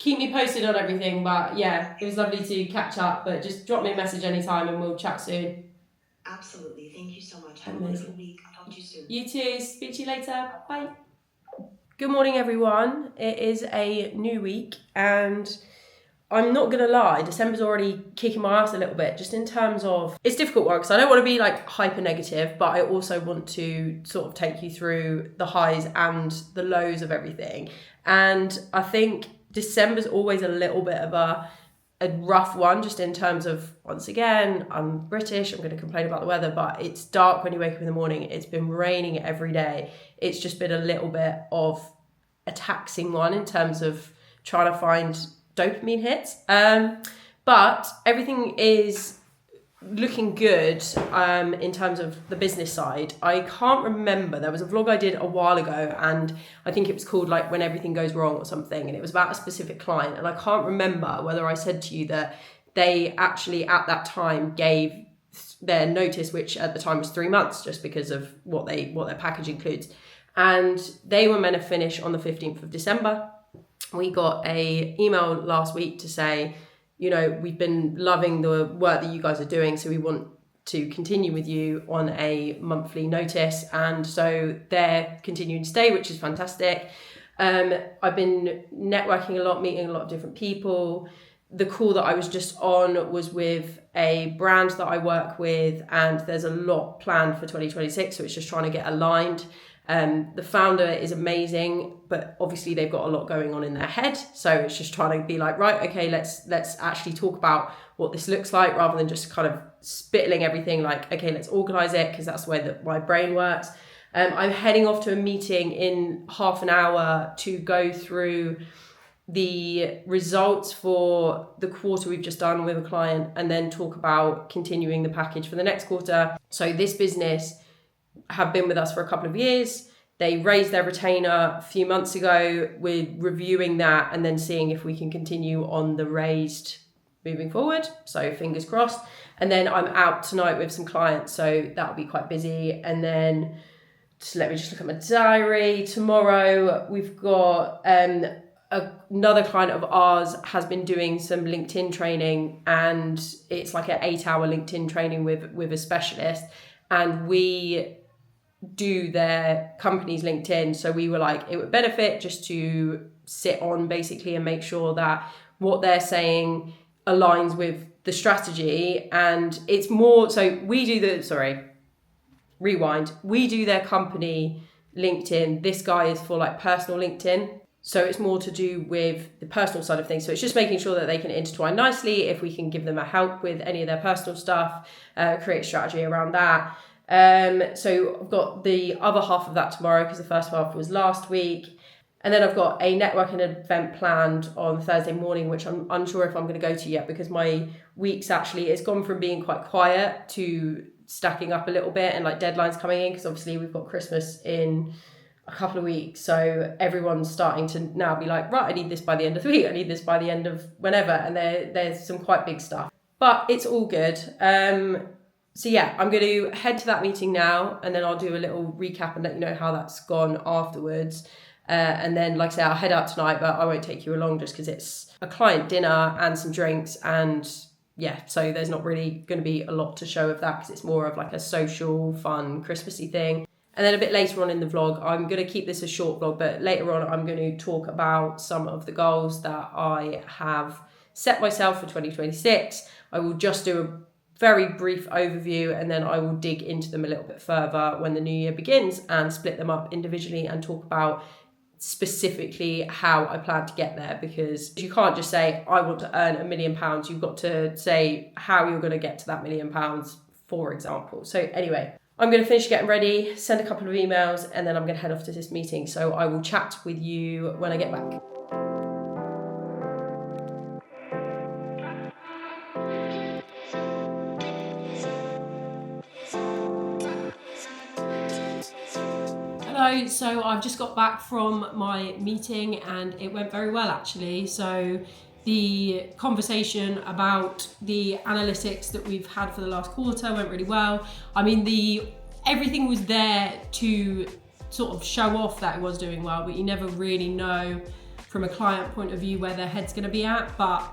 keep me posted on everything. But yeah, it was lovely to catch up. But just drop me a message anytime and we'll chat soon. Absolutely. Thank you so much. Have a wonderful week. I'll talk to you soon. You too. Speak to you later. Bye. Good morning, everyone. It is a new week, and I'm not going to lie, December's already kicking my ass a little bit, just in terms of, it's difficult work, because I don't want to be like hyper negative, but I also want to sort of take you through the highs and the lows of everything. And I think December's always a little bit of a rough one, just in terms of, once again, I'm British, I'm going to complain about the weather, but it's dark when you wake up in the morning. It's been raining every day. It's just been a little bit of a taxing one in terms of trying to find dopamine hits. But everything is looking good in terms of the business side. I can't remember, there was a vlog I did a while ago, and I think it was called like When Everything Goes Wrong or something, and it was about a specific client, and I can't remember whether I said to you that they actually at that time gave their notice, which at the time was 3 months, just because of what their package includes, and they were meant to finish on the 15th of December. We got a email last week to say, you know, we've been loving the work that you guys are doing, so we want to continue with you on a monthly notice. And so they're continuing to stay, which is fantastic. I've been networking a lot, meeting a lot of different people. The call that I was just on was with a brand that I work with, and there's a lot planned for 2026, so it's just trying to get aligned. The founder is amazing, but obviously they've got a lot going on in their head. So it's just trying to be like, right, okay, let's actually talk about what this looks like, rather than just kind of spittling everything like, okay, let's organize it, because that's the way that my brain works. I'm heading off to a meeting in half an hour to go through the results for the quarter we've just done with a client, and then talk about continuing the package for the next quarter. So this business have been with us for a couple of years. They raised their retainer a few months ago. We're reviewing that and then seeing if we can continue on the raised moving forward. So fingers crossed. And then I'm out tonight with some clients, so that'll be quite busy. And then let me just look at my diary. Tomorrow we've got another client of ours has been doing some LinkedIn training, and it's like an 8-hour LinkedIn training with a specialist, and we do their company's LinkedIn. So we were like, it would benefit just to sit on basically and make sure that what they're saying aligns with the strategy. And it's more, so we do we do their company LinkedIn. This guy is for like personal LinkedIn. So it's more to do with the personal side of things. So it's just making sure that they can intertwine nicely, if we can give them a help with any of their personal stuff, create a strategy around that. So I've got the other half of that tomorrow, because the first half was last week. And then I've got a networking event planned on Thursday morning, which I'm unsure if I'm going to go to yet, because my week's actually, it's gone from being quite quiet to stacking up a little bit, and like deadlines coming in, because obviously we've got Christmas in a couple of weeks. So everyone's starting to now be like, right, I need this by the end of the week. I need this by the end of whenever. And there's some quite big stuff, but it's all good. So yeah, I'm going to head to that meeting now, and then I'll do a little recap and let you know how that's gone afterwards. And then, like I say, I'll head out tonight, but I won't take you along just because it's a client dinner and some drinks. And yeah, so there's not really going to be a lot to show of that, because it's more of like a social, fun, Christmassy thing. And then a bit later on in the vlog, I'm going to keep this a short vlog, but later on I'm going to talk about some of the goals that I have set myself for 2026. I will just do a very brief overview, and then I will dig into them a little bit further when the new year begins, and split them up individually and talk about specifically how I plan to get there, because you can't just say I want to earn £1 million. You've got to say how you're going to get to that £1 million, for example. So anyway, I'm going to finish getting ready, send a couple of emails, and then I'm going to head off to this meeting. So I will chat with you when I get back. Hello, so I've just got back from my meeting, and it went very well actually. So the conversation about the analytics that we've had for the last quarter went really well. I mean, everything was there to sort of show off that it was doing well, but you never really know from a client point of view where their head's going to be at, but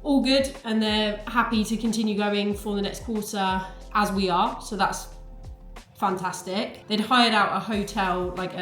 all good, and they're happy to continue going for the next quarter as we are, so that's fantastic. They'd hired out a hotel, like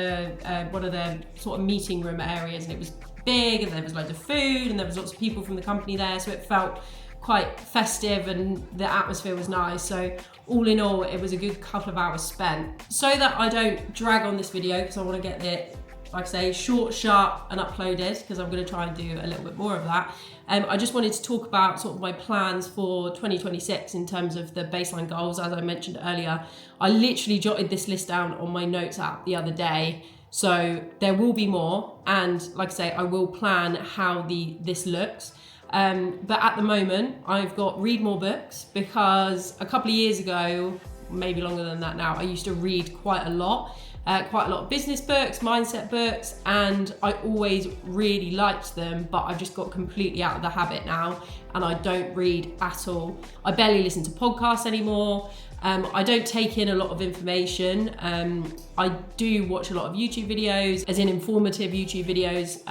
one of their sort of meeting room areas, and it was big, and there was loads of food, and there was lots of people from the company there, so it felt quite festive and the atmosphere was nice. So all in all, it was a good couple of hours spent. So that I don't drag on this video, because I want to get it, like I say, short, sharp and uploaded, because I'm going to try and do a little bit more of that. I just wanted to talk about sort of my plans for 2026 in terms of the baseline goals. As I mentioned earlier, I literally jotted this list down on my notes app the other day. So there will be more, and like I say, I will plan how this looks. But at the moment, I've got read more books, because a couple of years ago, maybe longer than that now, I used to read quite a lot of business books, mindset books, and I always really liked them, but I've just got completely out of the habit now, and I don't read at all. I barely listen to podcasts anymore. I don't take in a lot of information. I do watch a lot of YouTube videos, as in informative YouTube videos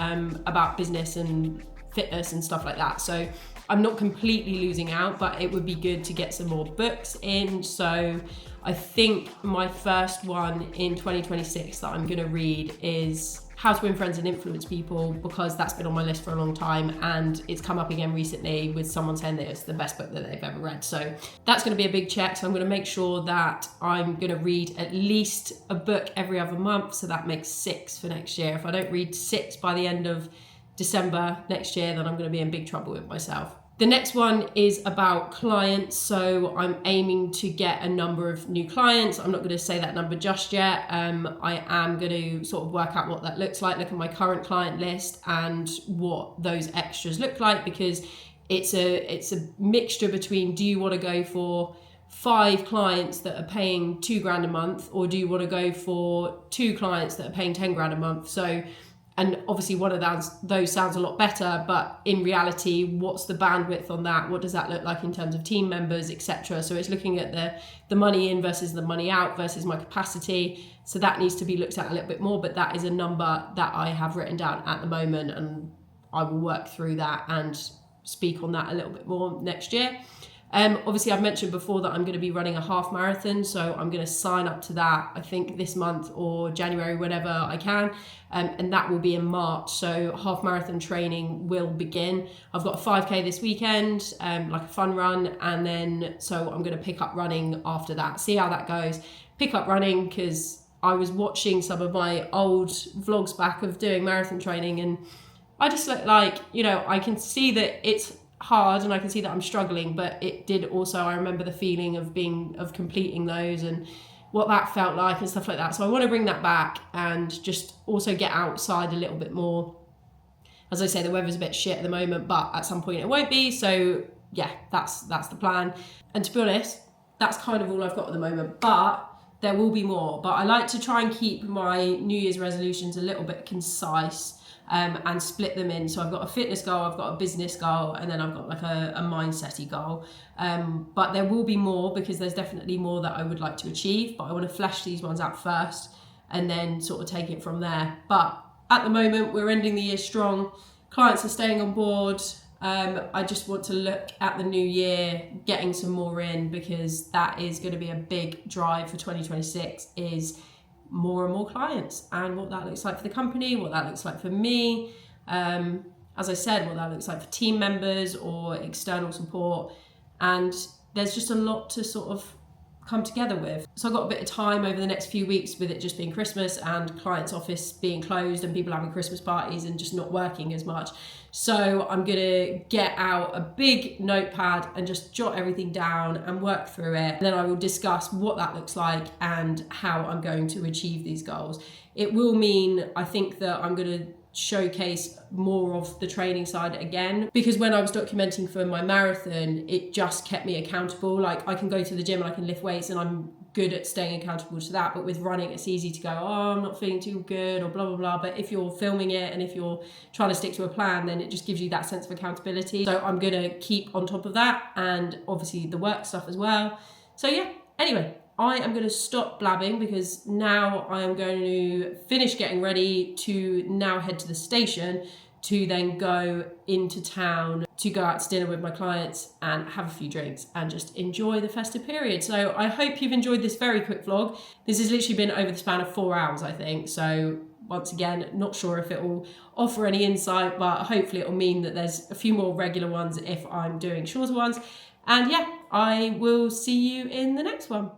about business and fitness and stuff like that. So I'm not completely losing out, but it would be good to get some more books in. So I think my first one in 2026 that I'm going to read is How to Win Friends and Influence People, because that's been on my list for a long time, and it's come up again recently with someone saying that it's the best book that they've ever read. So that's going to be a big check. So I'm going to make sure that I'm going to read at least a book every other month. So that makes 6 for next year. If I don't read 6 by the end of December next year, then I'm going to be in big trouble with myself. The next one is about clients. So I'm aiming to get a number of new clients. I'm not going to say that number just yet. I am going to sort of work out what that looks like, look at my current client list and what those extras look like, because it's a mixture between, do you want to go for 5 clients that are paying $2,000 a month, or do you want to go for 2 clients that are paying $10,000 a month? So, and obviously one of those sounds a lot better, but in reality, what's the bandwidth on that? What does that look like in terms of team members, etc.? So it's looking at the money in versus the money out versus my capacity. So that needs to be looked at a little bit more, but that is a number that I have written down at the moment, and I will work through that and speak on that a little bit more next year. Obviously, I've mentioned before that I'm going to be running a half marathon, so I'm going to sign up to that, I think this month or January, whenever I can, and that will be in March. So half marathon training will begin. I've got a 5K this weekend, like a fun run, and then so I'm going to pick up running after that, see how that goes. Pick up running, because I was watching some of my old vlogs back of doing marathon training, and I just look like, I can see that it's hard and I can see that I'm struggling, but it did also, I remember the feeling of completing those and what that felt like and stuff like that. So I want to bring that back and just also get outside a little bit more. As I say, the weather's a bit shit at the moment, but at some point it won't be. So yeah, that's the plan. And to be honest, that's kind of all I've got at the moment, but there will be more. But I like to try and keep my New Year's resolutions a little bit concise, and split them in. So I've got a fitness goal, I've got a business goal, and then I've got like a mindset-y goal. But there will be more, because there's definitely more that I would like to achieve, but I want to flesh these ones out first and then sort of take it from there. But at the moment, we're ending the year strong. Clients are staying on board. I just want to look at the new year, getting some more in, because that is going to be a big drive for 2026, is more and more clients, and what that looks like for the company, what that looks like for me, as I said, what that looks like for team members or external support. And there's just a lot to sort of come together with. So I've got a bit of time over the next few weeks, with it just being Christmas and client's office being closed and people having Christmas parties and just not working as much. So I'm gonna get out a big notepad and just jot everything down and work through it. And then I will discuss what that looks like and how I'm going to achieve these goals. It will mean, I think, that I'm gonna showcase more of the training side again, because when I was documenting for my marathon, it just kept me accountable. Like, I can go to the gym and I can lift weights and I'm good at staying accountable to that, but with running it's easy to go, oh, I'm not feeling too good, or blah blah blah. But if you're filming it and if you're trying to stick to a plan, then it just gives you that sense of accountability. So I'm gonna keep on top of that, and obviously the work stuff as well. So yeah, anyway, I am going to stop blabbing, because now I am going to finish getting ready to now head to the station to then go into town to go out to dinner with my clients and have a few drinks and just enjoy the festive period. So I hope you've enjoyed this very quick vlog. This has literally been over the span of 4 hours, I think. So once again, not sure if it will offer any insight, but hopefully it will mean that there's a few more regular ones if I'm doing shorter ones. And yeah, I will see you in the next one.